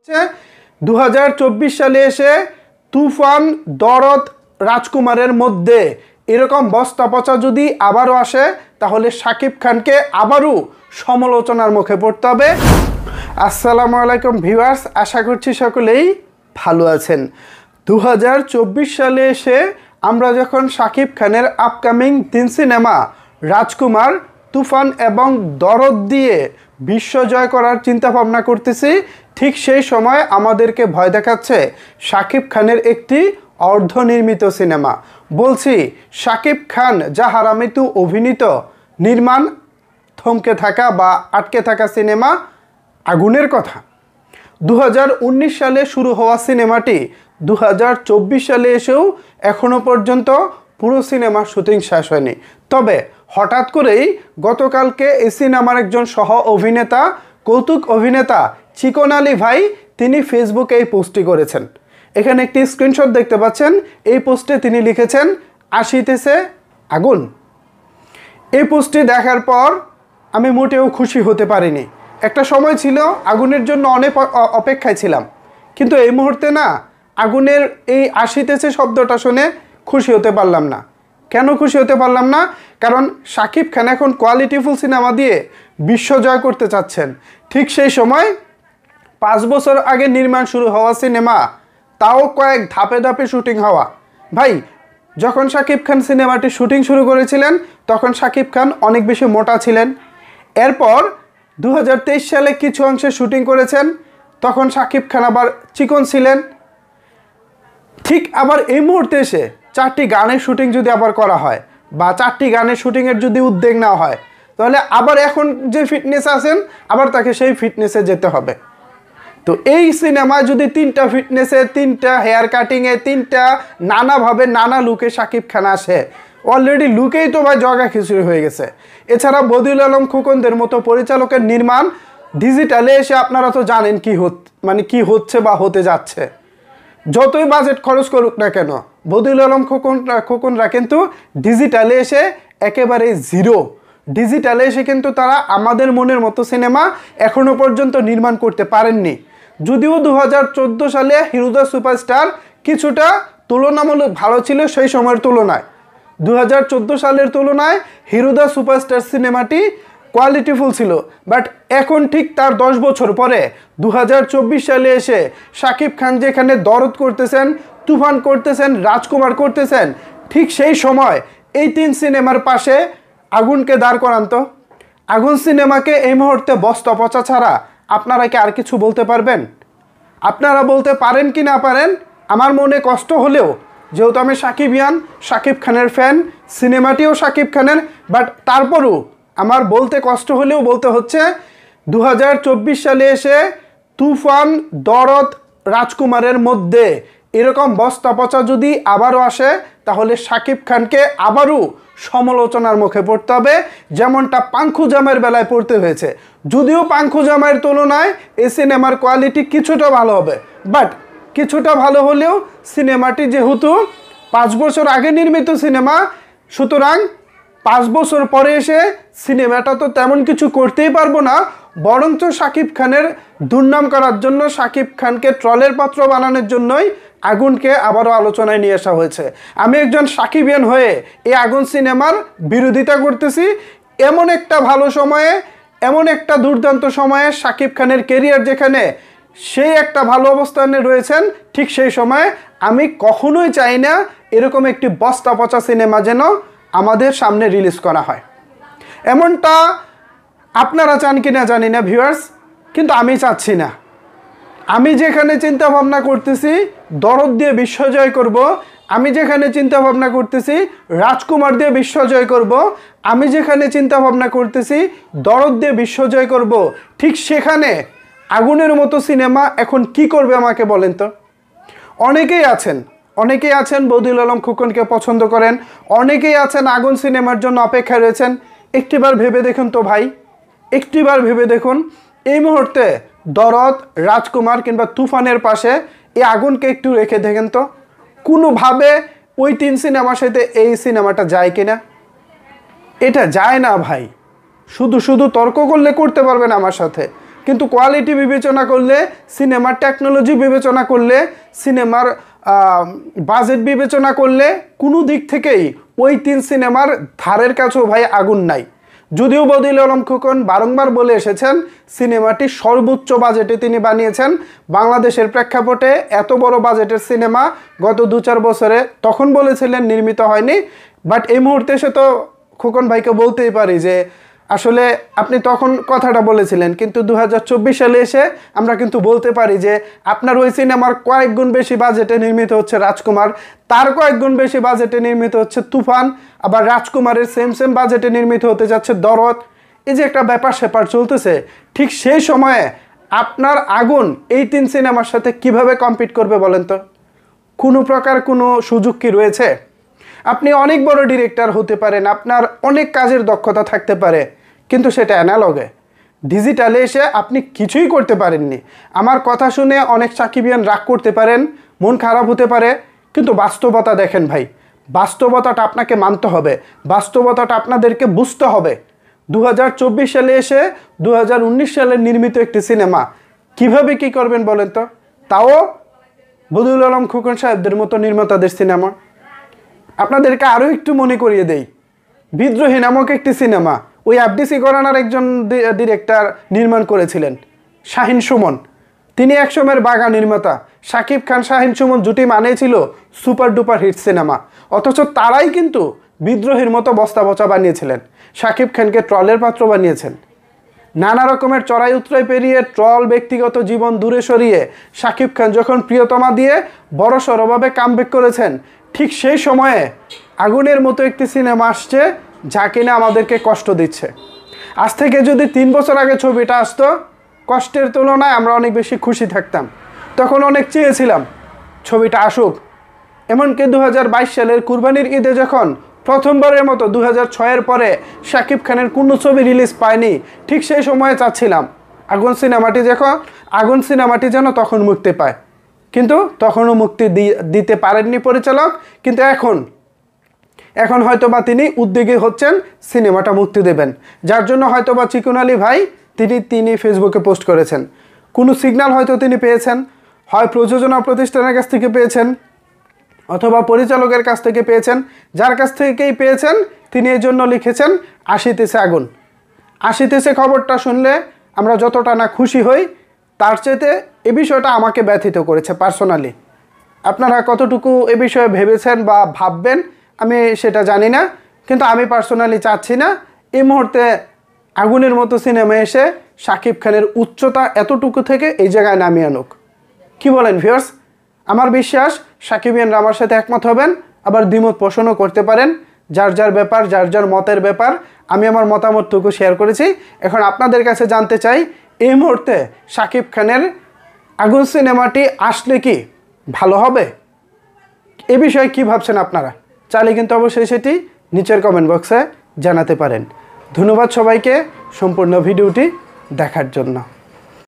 2024 সালে এসে তুফান, দরদ, রাজকুমারের মধ্যে এরকম বস্তা পচা যদি আবারও আসে তাহলে শাকিব খানকে আবারও সমালোচনার মুখে পড়তে হবে। আসসালামু আলাইকুম ভিউয়ার্স, আশা করছি সকলেই ভালো আছেন। 2024 সালে এসে আমরা যখন শাকিব খানের আপকামিং 3 সিনেমা রাজকুমার, তুফান এবং দরদ দিয়ে বিশ্ব জয় করার চিন্তা ভাবনা করতেছি, ঠিক সেই সময় আমাদেরকে ভয় দেখাচ্ছে শাকিব খানের একটি অর্ধনির্মিত সিনেমা। বলছি শাকিব খান যাহার আমৃত্যু অভিনীত নির্মাণ থমকে থাকা বা আটকে থাকা সিনেমা আগুনের কথা। 2019 সালে শুরু হওয়া সিনেমাটি 2024 সালে এসেও এখনও পর্যন্ত পুরো সিনেমার শুটিং শেষ হয়নি। তবে হঠাৎ করেই গতকালকে এই সিনেমার একজন সহ অভিনেতা, কৌতুক অভিনেতা চিকন আলী ভাই, তিনি ফেসবুকে এই পোস্টটি করেছেন। এখানে একটি স্ক্রিনশট দেখতে পাচ্ছেন। এই পোস্টে তিনি লিখেছেন, আসিতেছে আগুন। এই পোস্টটি দেখার পর আমি মোটেও খুশি হতে পারিনি। একটা সময় ছিল আগুনের জন্য অনেক অপেক্ষায় ছিলাম, কিন্তু এই মুহূর্তে না, আগুনের এই আসিতেছে শব্দটা শুনে খুশি হতে পারলাম না। কেন খুশি হতে পারলাম না? কারণ শাকিব খান এখন কোয়ালিটিফুল সিনেমা দিয়ে বিশ্ব জয় করতে চাচ্ছেন। ঠিক সেই সময় 5 বছর আগে নির্মাণ শুরু হওয়া সিনেমা, তাও কয়েক ধাপে ধাপে শুটিং হওয়া। ভাই, যখন শাকিব খান সিনেমাটি শুটিং শুরু করেছিলেন তখন শাকিব খান অনেক বেশি মোটা ছিলেন। এরপর 2023 সালে কিছু অংশে শুটিং করেছেন, তখন শাকিব খান আবার চিকন ছিলেন। ঠিক আবার এই মুহূর্তে এসে 4টি গানের শুটিং যদি আবার করা হয় বা 4টি গানের শুটিংয়ের যদি উদ্যোগ নেওয়া হয়, তাহলে আবার এখন যে ফিটনেস আছেন আবার তাকে সেই ফিটনেসে যেতে হবে। তো এই সিনেমায় যদি 3টা ফিটনেসে, 3টা হেয়ার কাটিংয়ে, 3টা নানাভাবে নানা লুকে শাকিব খান আসে, অলরেডি লুকেই তো ভাই জগা খিচুড়ি হয়ে গেছে। এছাড়া বদিউল আলম খোকনদের মতো পরিচালকের নির্মাণ ডিজিটালে এসে আপনারা তো জানেন কি হচ্ছে বা হতে যাচ্ছে। যতই বাজেট খরচ করুক না কেন, বদিউল আলম খোকনরা কিন্তু ডিজিটালে এসে একেবারে জিরো। ডিজিটালে এসে কিন্তু তারা আমাদের মনের মতো সিনেমা এখনও পর্যন্ত নির্মাণ করতে পারেননি। যদিও 2014 সালে হিরো দ্য সুপারস্টার কিছুটা তুলনামূলক ভালো ছিল সেই সময়ের তুলনায়। 2014 সালের তুলনায় হিরো দ্য সুপারস্টার সিনেমাটি কোয়ালিটিফুল ছিল, বাট এখন ঠিক তার 10 বছর পরে 2024 সালে এসে শাকিব খান যেখানে দরদ করতেছেন, তুফান করতেছেন, রাজকুমার করতেছেন, ঠিক সেই সময় এই 3 সিনেমার পাশে আগুনকে দাঁড় করান তো। আগুন সিনেমাকে এই মুহূর্তে বস্তা পচা ছাড়া আপনারা কি আর কিছু বলতে পারবেন? আপনারা বলতে পারেন কি না পারেন, আমার মনে কষ্ট হলেও, যেহেতু আমি সাকিবিয়ান, শাকিব খানের ফ্যান, সিনেমাটিও শাকিব খানের, বাট তারপরও আমার বলতে কষ্ট হলেও বলতে হচ্ছে 2024 সালে এসে তুফান, দরদ, রাজকুমারের মধ্যে এরকম বস্তা পচা যদি আবারও আসে তাহলে শাকিব খানকে আবারও সমালোচনার মুখে পড়তে হবে, যেমনটা পাঙ্খু জামের বেলায় পড়তে হয়েছে। যদিও পাঙ্খু জামের তুলনায় এই সিনেমার কোয়ালিটি কিছুটা ভালো হবে, বাট কিছুটা ভালো হলেও সিনেমাটি যেহেতু 5 বছর আগে নির্মিত সিনেমা, সুতরাং 5 বছর পরে এসে সিনেমাটা তো তেমন কিছু করতেই পারবো না, বরঞ্চ শাকিব খানের দুর্নাম করার জন্য, শাকিব খানকে ট্রলের পাত্র বানানোর জন্যই আগুনকে আবারও আলোচনায় নিয়ে আসা হয়েছে। আমি একজন সাকিবিয়ান হয়ে এই আগুন সিনেমার বিরোধিতা করতেছি। এমন একটা ভালো সময়ে, এমন একটা দুর্দান্ত সময়ে শাকিব খানের কেরিয়ার যেখানে সেই একটা ভালো অবস্থানে রয়েছেন, ঠিক সেই সময়ে আমি কখনোই চাই না এরকম একটি বস্তা পচা সিনেমা যেন আমাদের সামনে রিলিজ করা হয়। এমনটা আপনারা চান কি না জানি না ভিউয়ার্স, কিন্তু আমি চাচ্ছি না। আমি যেখানে চিন্তা ভাবনা করতেছি দরদ দিয়ে বিশ্ব জয় করব, আমি যেখানে চিন্তা ভাবনা করতেছি রাজকুমার দিয়ে বিশ্ব জয় করব, আমি যেখানে চিন্তা ভাবনা করতেছি দরদ দিয়ে বিশ্ব জয় করব, ঠিক সেখানে আগুনের মতো সিনেমা এখন কি করবে আমাকে বলেন তো। অনেকেই আছেন বদিউল আলম খোকনকে পছন্দ করেন, অনেকেই আছেন আগুন সিনেমার জন্য অপেক্ষায় রয়েছেন। একটিবার ভেবে দেখুন তো ভাই, একটিবার ভেবে দেখুন, এই মুহূর্তে দরদ, রাজকুমার কিংবা তুফানের পাশে এই আগুনকে একটু রেখে দেখেন তো, কোনোভাবে ওই 3 সিনেমার সাথে এই সিনেমাটা যায় কিনা? এটা যায় না ভাই। শুধু তর্ক করলে করতে পারবেন আমার সাথে, কিন্তু কোয়ালিটি বিবেচনা করলে, সিনেমার টেকনোলজি বিবেচনা করলে, সিনেমার বাজেট বিবেচনা করলে কোনো দিক থেকেই ওই 3 সিনেমার ধারের কাছেও ভাই আগুন নাই। যদিও বদিউল আলম খোকন বারংবার বলে এসেছেন সিনেমাটি সর্বোচ্চ বাজেটে তিনি বানিয়েছেন। বাংলাদেশের প্রেক্ষাপটে এত বড় বাজেটের সিনেমা গত 2-4 বছরে তখন বলেছিলেন নির্মিত হয়নি, বাট এই মুহূর্তে এসে তো খোকন ভাইকে বলতেই পারি যে আসলে আপনি তখন কথাটা বলেছিলেন, কিন্তু 2024 সালে এসে আমরা কিন্তু বলতে পারি যে আপনার ওই সিনেমার কয়েক গুণ বেশি বাজেটে নির্মিত হচ্ছে রাজকুমার, তার কয়েক গুণ বেশি বাজেটে নির্মিত হচ্ছে তুফান, আবার রাজকুমারের সেম বাজেটে নির্মিত হতে যাচ্ছে দরদ। এই যে একটা ব্যাপার স্যাপার চলতেছে, ঠিক সেই সময়ে আপনার আগুন এই 3 সিনেমার সাথে কিভাবে কম্পিট করবে বলেন তো? কোনো প্রকার কোনো সুযোগ কি রয়েছে? আপনি অনেক বড় ডিরেক্টর হতে পারেন, আপনার অনেক কাজের দক্ষতা থাকতে পারে, কিন্তু সেটা অ্যানালগে। ডিজিটালে এসে আপনি কিছুই করতে পারেননি। আমার কথা শুনে অনেক সাকিবিয়ান রাগ করতে পারেন, মন খারাপ হতে পারে, কিন্তু বাস্তবতা দেখেন ভাই, বাস্তবতাটা আপনাকে মানতে হবে, বাস্তবতাটা আপনাদেরকে বুঝতে হবে। 2024 সালে এসে 2019 সালে নির্মিত একটি সিনেমা কিভাবে কি করবেন বলেন তো? তাও বদিউল আলম খোকন সাহেবদের মতো নির্মাতাদের সিনেমা। আপনাদেরকে আরও একটু মনে করিয়ে দেই, বিদ্রোহী নামক একটি সিনেমা ওই এফডিসি ঘরানার একজন ডিরেক্টর নির্মাণ করেছিলেন, শাহিন সুমন। তিনি এক সময়ের বাঘা নির্মাতা। শাকিব খান শাহিন সুমন জুটি মানেই ছিল সুপার ডুপার হিট সিনেমা, অথচ তারাই কিন্তু বিদ্রোহীর মতো বস্তা পচা বানিয়েছিলেন, শাকিব খানকে ট্রলের পাত্র বানিয়েছেন। নানা রকমের চড়াই উতরাই পেরিয়ে ট্রল, ব্যক্তিগত জীবন দূরে সরিয়ে শাকিব খান যখন প্রিয়তমা দিয়ে বড়সড়ভাবে কামব্যাক করেছেন, ঠিক সেই সময়ে আগুনের মতো একটি সিনেমা আসছে যা কিনা আমাদেরকে কষ্ট দিচ্ছে। আজ থেকে যদি 3 বছর আগে ছবিটা আসতো, কষ্টের তুলনায় আমরা অনেক বেশি খুশি থাকতাম। তখন অনেক চেয়েছিলাম ছবিটা আসুক। এমনকি 2022 সালের কুরবানির ঈদে যখন প্রথমবারের মতো 2006-এর পরে শাকিব খানের কোনো ছবি রিলিজ পায়নি, ঠিক সেই সময়ে চাচ্ছিলাম আগুন সিনেমাটি যেন তখন মুক্তি পায়, কিন্তু তখনও মুক্তি দিতে পারেননি পরিচালক। কিন্তু এখন হয়তোবা তিনি উদ্যোগী হচ্ছেন সিনেমাটা মুক্তি দেবেন, যার জন্য হয়তোবা চিকন আলী ভাই তিনি ফেসবুকে পোস্ট করেছেন। কোনো সিগন্যাল হয়তো তিনি পেয়েছেন, হয় প্রযোজনা প্রতিষ্ঠানের কাছ থেকে পেয়েছেন অথবা পরিচালকের কাছ থেকে পেয়েছেন, যার কাছ থেকেই পেয়েছেন তিনি এই জন্য লিখেছেন আসিতেছে আগুন। আসিতেছে খবরটা শুনলে আমরা যতটা না খুশি হই, তার চেয়ে এ বিষয়টা আমাকে ব্যথিত করেছে পার্সোনালি। আপনারা কতটুকু এ বিষয়ে ভেবেছেন বা ভাববেন আমি সেটা জানি না, কিন্তু আমি পার্সোনালি চাচ্ছি না এই মুহূর্তে আগুনের মতো সিনেমা এসে শাকিব খানের উচ্চতা এতটুকু থেকে এই জায়গায় নামিয়ে আনুক। কি বলেন ভিউয়ার্স? আমার বিশ্বাস সাকিবিয়ানরা আমার সাথে একমত হবেন, আবার দ্বিমত পোষণও করতে পারেন। যার ব্যাপার, যার মতের ব্যাপার। আমি আমার মতামতটুকু শেয়ার করেছি। এখন আপনাদের কাছে জানতে চাই, এই মুহূর্তে শাকিব খানের আগুন সিনেমাটি আসলে কি ভালো হবে? এ বিষয়ে কী ভাবছেন আপনারা? চাইলে কিন্তু অবশ্যই সেটি নিচের কমেন্ট বক্সে জানাতে পারেন। ধন্যবাদ সবাইকে সম্পূর্ণ ভিডিওটি দেখার জন্য।